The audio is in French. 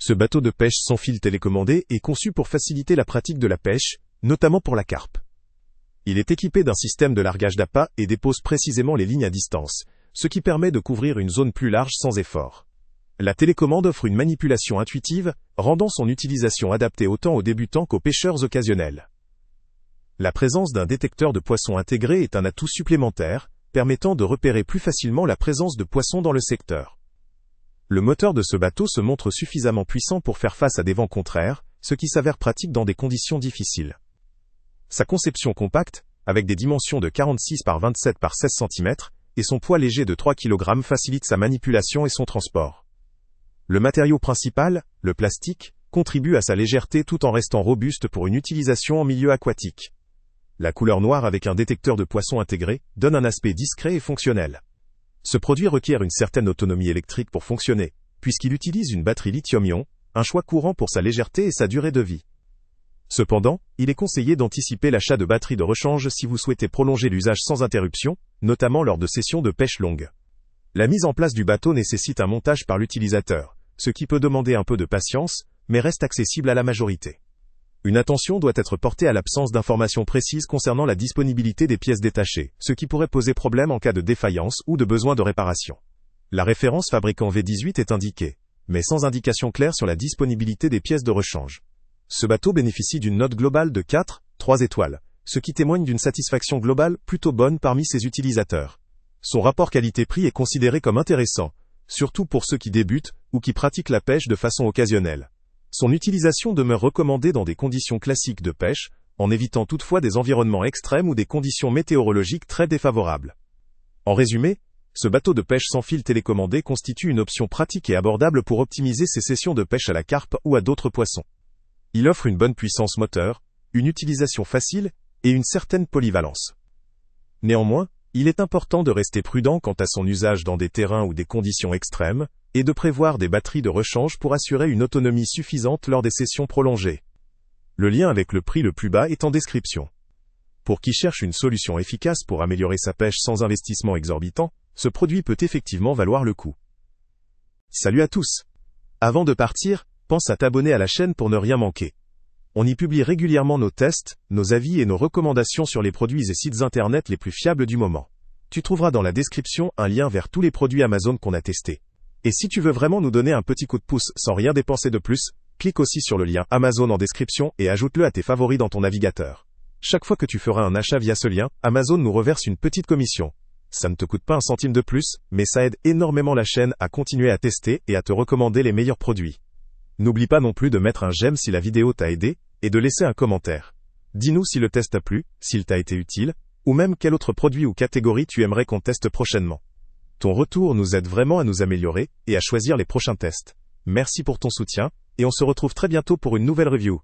Ce bateau de pêche sans fil télécommandé est conçu pour faciliter la pratique de la pêche, notamment pour la carpe. Il est équipé d'un système de largage d'appât et dépose précisément les lignes à distance, ce qui permet de couvrir une zone plus large sans effort. La télécommande offre une manipulation intuitive, rendant son utilisation adaptée autant aux débutants qu'aux pêcheurs occasionnels. La présence d'un détecteur de poissons intégré est un atout supplémentaire, permettant de repérer plus facilement la présence de poissons dans le secteur. Le moteur de ce bateau se montre suffisamment puissant pour faire face à des vents contraires, ce qui s'avère pratique dans des conditions difficiles. Sa conception compacte, avec des dimensions de 46 par 27 par 16 cm, et son poids léger de 3 kg facilite sa manipulation et son transport. Le matériau principal, le plastique, contribue à sa légèreté tout en restant robuste pour une utilisation en milieu aquatique. La couleur noire avec un détecteur de poissons intégré donne un aspect discret et fonctionnel. Ce produit requiert une certaine autonomie électrique pour fonctionner, puisqu'il utilise une batterie lithium-ion, un choix courant pour sa légèreté et sa durée de vie. Cependant, il est conseillé d'anticiper l'achat de batteries de rechange si vous souhaitez prolonger l'usage sans interruption, notamment lors de sessions de pêche longues. La mise en place du bateau nécessite un montage par l'utilisateur, ce qui peut demander un peu de patience, mais reste accessible à la majorité. Une attention doit être portée à l'absence d'informations précises concernant la disponibilité des pièces détachées, ce qui pourrait poser problème en cas de défaillance ou de besoin de réparation. La référence fabricant V18 est indiquée, mais sans indication claire sur la disponibilité des pièces de rechange. Ce bateau bénéficie d'une note globale de 4,3 étoiles, ce qui témoigne d'une satisfaction globale plutôt bonne parmi ses utilisateurs. Son rapport qualité-prix est considéré comme intéressant, surtout pour ceux qui débutent ou qui pratiquent la pêche de façon occasionnelle. Son utilisation demeure recommandée dans des conditions classiques de pêche, en évitant toutefois des environnements extrêmes ou des conditions météorologiques très défavorables. En résumé, ce bateau de pêche sans fil télécommandé constitue une option pratique et abordable pour optimiser ses sessions de pêche à la carpe ou à d'autres poissons. Il offre une bonne puissance moteur, une utilisation facile et une certaine polyvalence. Néanmoins, il est important de rester prudent quant à son usage dans des terrains ou des conditions extrêmes, et de prévoir des batteries de rechange pour assurer une autonomie suffisante lors des sessions prolongées. Le lien avec le prix le plus bas est en description. Pour qui cherche une solution efficace pour améliorer sa pêche sans investissement exorbitant, ce produit peut effectivement valoir le coup. Salut à tous! Avant de partir, pense à t'abonner à la chaîne pour ne rien manquer. On y publie régulièrement nos tests, nos avis et nos recommandations sur les produits et sites internet les plus fiables du moment. Tu trouveras dans la description un lien vers tous les produits Amazon qu'on a testés. Et si tu veux vraiment nous donner un petit coup de pouce sans rien dépenser de plus, clique aussi sur le lien Amazon en description et ajoute-le à tes favoris dans ton navigateur. Chaque fois que tu feras un achat via ce lien, Amazon nous reverse une petite commission. Ça ne te coûte pas un centime de plus, mais ça aide énormément la chaîne à continuer à tester et à te recommander les meilleurs produits. N'oublie pas non plus de mettre un j'aime si la vidéo t'a aidé, et de laisser un commentaire. Dis-nous si le test t'a plu, s'il t'a été utile, ou même quel autre produit ou catégorie tu aimerais qu'on teste prochainement. Ton retour nous aide vraiment à nous améliorer, et à choisir les prochains tests. Merci pour ton soutien, et on se retrouve très bientôt pour une nouvelle review.